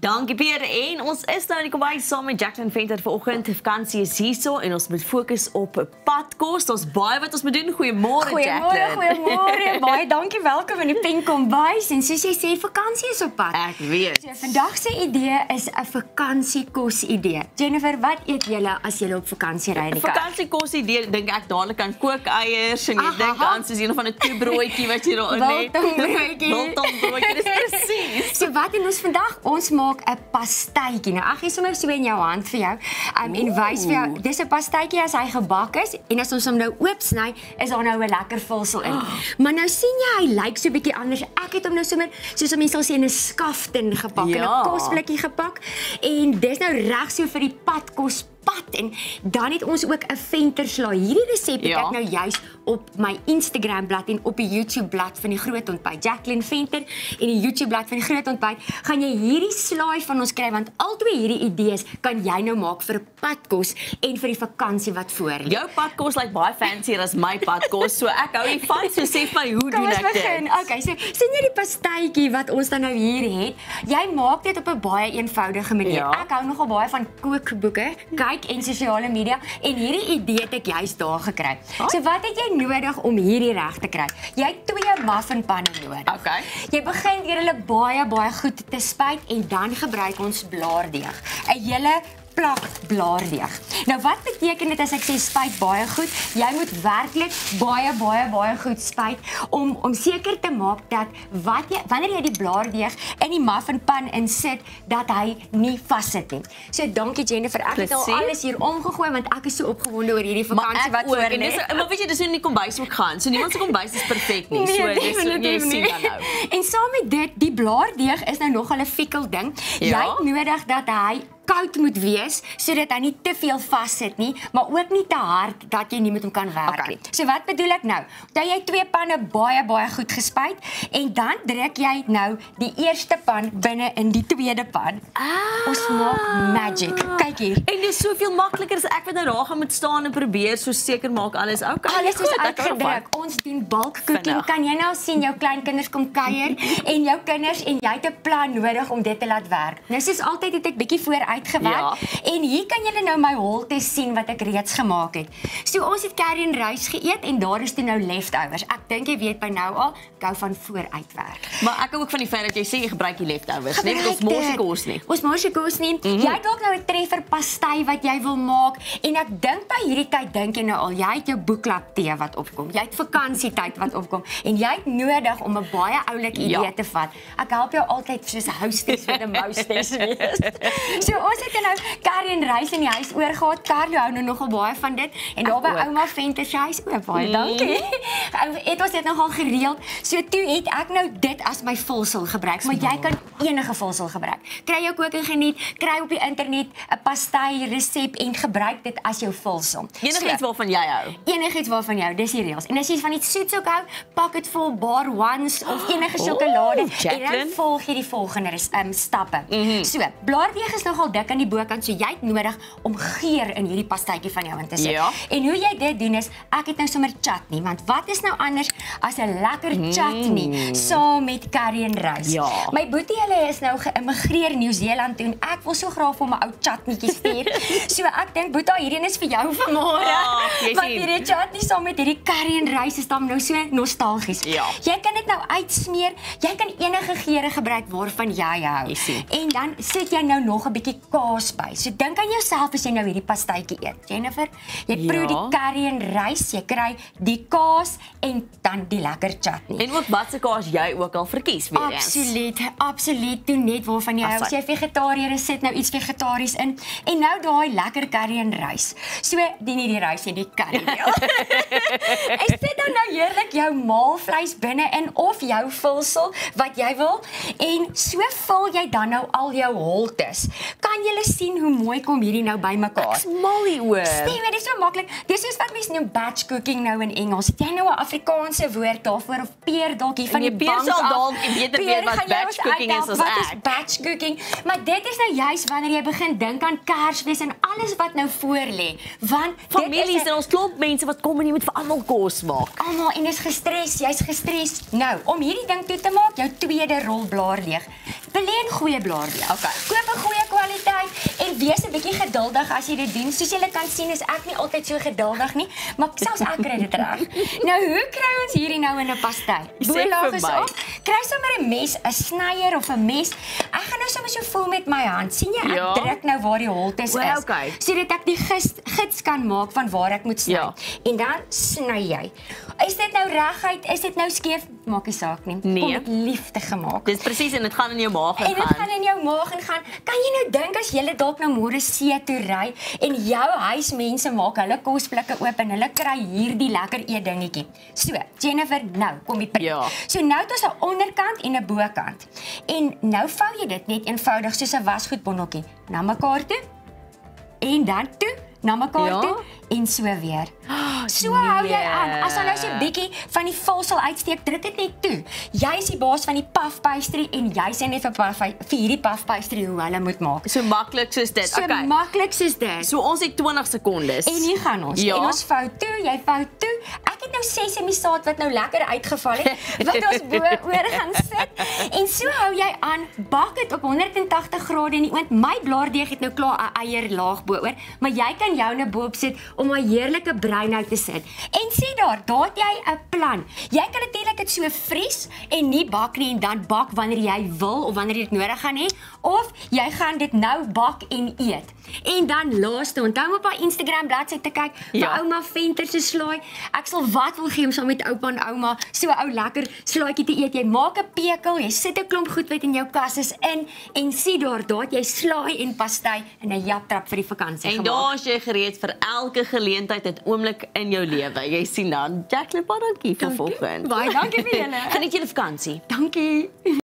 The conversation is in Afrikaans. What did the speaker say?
Dankie Pierre, en ons is nou in die kombuis saam met Jacqueline Venter vanoggend. Vakansie is hierso en ons moet fokus op padkos. Daar's baie wat ons moet doen. Goeiemôre Jacqueline. Goeiemôre. Baie dankie, welkom in die Pink Kombuis. En soos jy sê, vakansie is op pad. Ek weet. So vandag se idee is 'n vakansiekos idee. Jennifer, wat eet julle as julle op vakansie ry in die kar? Vakansiekos idee, dink ek dadelik aan kookeiers en jy dink aan soos een van 'n toebroodjie wat jy daarin het. Biltongbroodjie, dis presies. So wat doen ons vandag? Ons maak 'n pastytjie. Nou ek gee sommer so in jou hand vir jou en wys vir jou. Dis 'n pastytjie as hy gebak is en as ons hom nou oop sny, is daar nou 'n lekker vulsel in. Maar nou sien jy hy lyk so 'n bietjie anders. Ek het hom nou sommer soos mense sal sê in 'n skaften gepak, in 'n kosblikkie gepak en dis nou reg so vir die padkos pad en dan het ons ook 'n venterslaai. Hierdie resep het ek nou juis op my Instagram bladsy en op die YouTube bladsy van die Groot Ontbyt, Jacqueline Venter, en die YouTube bladsy van die Groot Ontbyt, gaan jy hierdie slaai van ons kry want albei hierdie idees kan jy nou maak vir 'n padkos en vir die vakansie wat voor lê. Jou padkos lyk baie fancier as my padkos, so ek hou hiervan, so sê vir my hoe doen ek dit? Kom ons begin. Okay, so sien jy die pastytjie wat ons dan nou hier het? Jy maak dit op 'n baie eenvoudige manier. Ek hou nogal baie van kookboeke. En sosiale media en hierdie idee het ek juist daar gekry. So wat het jy nodig om hierdie reg te kry? Jy het 2 muffinpanne nodig. Okay. Jy begin deur hulle baie goed te spuit en dan gebruik ons blaardeeg. 'n hele plak blaardeeg. Nou wat beteken dit as ek sê spuit baie goed? Jy moet werklik baie goed spuit om seker te maak dat wanneer jy die blaardeeg in die muffinpan insit dat hy nie vassit nie. So dankie Jennifer, ek het al alles hier omgegooi want ek is so opgewonde oor hierdie vakansie wat voor lê. Maar weet jy, dis hoe in die kombuis ook gaan. So niemand se kombuis is perfek nie. So jy sien dan nou. En saam met dit, die blaardeeg is nou nogal 'n fikkel ding. Jy het nodig dat hy koud moet wees sodat hy nie te veel vassit nie, maar ook nie te hard dat jy nie met hom kan werk nie. So wat bedoel ek nou? Dat jy 2 panne baie goed gespuit en dan druk jy nou die eerste pan binne in die tweede pan. Ons maak magic. Kyk hier. En dit is soveel makliker as ek wat nou daar gaan moet staan en probeer so seker maak alles okay. Alles is uitgedruk. Ons doen bulk cooking. Kan jy nou sien jou kleinkinders kom kuier en jou kinders en jy het 'n plan nodig om dit te laat werk. Nou soos altyd het ek bietjie uitgewerk. En hier kan julle nou my holte sien wat ek reeds gemaak het. So ons het curry en rys geëet en daar is toe nou leftovers. Ek dink jy weet by nou al, ek hou van vooruitwerk. Maar ek hou ook van die feit dat jy sê jy gebruik die leftovers, nie met ons morse kos nie. Ons morse kos nie. Jy het ook nou 'n treffer pasty wat jy wil maak en ek dink by hierdie tyd dink jy nou al, jy het jou boekklap tee wat opkom. Jy het vakansietyd wat opkom en jy het nodig om 'n baie oulike idee te vat. Ek help jou altyd soos 'n hostess met 'n mostess wees. So ons het nou curry en rys in die huis oorgehad. Carlo hou nou nogal baie van dit. En daar by ouma Venter se huis ook baie dankie. Het ons dit nogal gereeld. So toe het ek nou dit as my vulsel gebruik. Maar jy kan enige vulsel gebruik. Kry jou kook en geniet, kry op die internet 'n pasty resep en gebruik dit as jou vulsel. Enigiets waarvan jy hou. Enigiets waarvan jou, dis die reëls. En as jy van iets soets ook hou, pak dit vol bar ones of enige sjokolade en dan volg jy die volgende stappe. So, blaardeeg is nogal dik aan die bokant, so jy het nodig om geur in hierdie pastytjie van jou in te sit. En hoe jy dit doen is, ek het nou sommer chutney, want wat is nou anders as 'n lekker chutney saam met curry en rys? My boetie hulle is nou geïmmigreer in Nieu-Seeland toe en ek wil so graag vir my ou chutneytjie stuur. So ek dink boetie, hierdie is vir jou vanmôre. Want hierdie chutney saam met hierdie curry en rys is dan nou so nostalgies. Jy kan dit nou uitsmeer, jy kan enige geure gebruik waarvan jy hou. En dan sit jy nou nog 'n bietjie kaas by. So dink aan jouself as jy nou hierdie pastytjie eet. Jennifer, jy proe die curry en rys, jy kry die kaas en dan die lekker chutney. En ook watse kaas jy ook al verkies weer eens. Absoluut. Doen net waarvan jy hou. As jy vegetariër is, sit nou iets vegetaries in. En nou daai lekker curry en rys. So, nie die rys nie, die curry. En sit dan nou heerlik jou maalvleis binne in of jou vulsel wat jy wil en so vul jy dan nou al jou holtes. Kan Kan julle sien hoe mooi kom hierdie nou bymekaar? Ek's mal hieroor. Stem, dit is so maklik. Dis soos wat mense noem batch cooking nou in Engels. Het jy nou 'n Afrikaanse woord daarvoor of peer dalk hier van die peer bank sal af? dalk beter weet wat batch cooking is as Wat ek. is batch cooking? Maar dit is nou juist wanneer jy begin dink aan Kersfees en alles wat nou voor lê. Want Families en ons klomp mense wat kom en jy moet vir almal kos maak. Almal en is gestres, jy's gestres. Nou, om hierdie ding toe te maak, jou tweede rol blaardeeg. Beleen goeie blaardeeg. Okay. Koop 'n goeie kwaliteit en wees 'n bietjie geduldig as jy dit doen. Soos julle kan sien, is ek nie altyd so geduldig nie, maar selfs ek kry dit reg. Nou, hoe kry ons hierdie nou in 'n pastei? Boelaag is op. Kry sommer 'n mes, 'n snyer of 'n mes. Ek gaan nou sommer so voel met my hand. sien jy, ek druk nou waar die holtes is. Okay. Sodat ek die gids kan maak van waar ek moet sny. Ja. En dan sny jy. Is dit nou reguit? Is dit nou skeef? Maak nie saak nie. Nee. Kom met liefde gemaak. Dis presies en dit gaan in jou maag En dit gaan in jou maag ingaan. Kan jy nou dink as jy dalk nou môre see toe ry en jou huismense maak hulle kosblikke oop en hulle kry hierdie lekker eetdingetjie. So, Jennifer, nou kom die prik. Ja. So nou het ons 'n onderkant en 'n bokant. En nou vou jy dit net eenvoudig soos 'n wasgoedbondeltjie na mekaar toe. En dan toe na mekaar toe en so weer. So hou jy aan. As dan nou so 'n bietjie van die vulsel uitsteek, druk dit net toe. Jy is die baas van die puff pastry en jy sê net vir hierdie puff pastry hoe hulle moet maak. So maklik soos dit. So maklik soos dit. So ons het 20 sekondes. En hier gaan ons. Ja. En ons vou toe, jy vou toe. Ek het nou sesame saad wat nou lekker uitgeval het, wat ons bo oor gaan sit. En so hou jy aan, bak dit op 180 grade in die oond. My blaardeeg het nou klaar 'n eierlaag bo oor, maar jy kan joune bo-op sit om 'n heerlike breinhout te sit. En sien daar het jy 'n plan. Jy kan natuurlik dit so vries en nie bak nie en dan bak wanneer jy wil of wanneer jy dit nodig gaan hê, of jy gaan dit nou bak en eet. En dan laaste, onthou om op haar Instagram bladsy te kyk vir ouma Venter se slaai. Ek sal wat wil gee om saam met oupa en ouma so 'n ou lekker slaaitjie te eet. Jy maak 'n pekel, jy sit 'n klomp goed wat in jou kas is in en sien daar het jy slaai en pastei in 'n japtrap vir die vakansie gemaak. En daar is jy gereed vir elke geleentheid en oomblik in jou lewe. Jy sien dan, Jacqueline, baie dankie vir vanoggend. Baie dankie vir julle. Geniet julle vakansie. Dankie.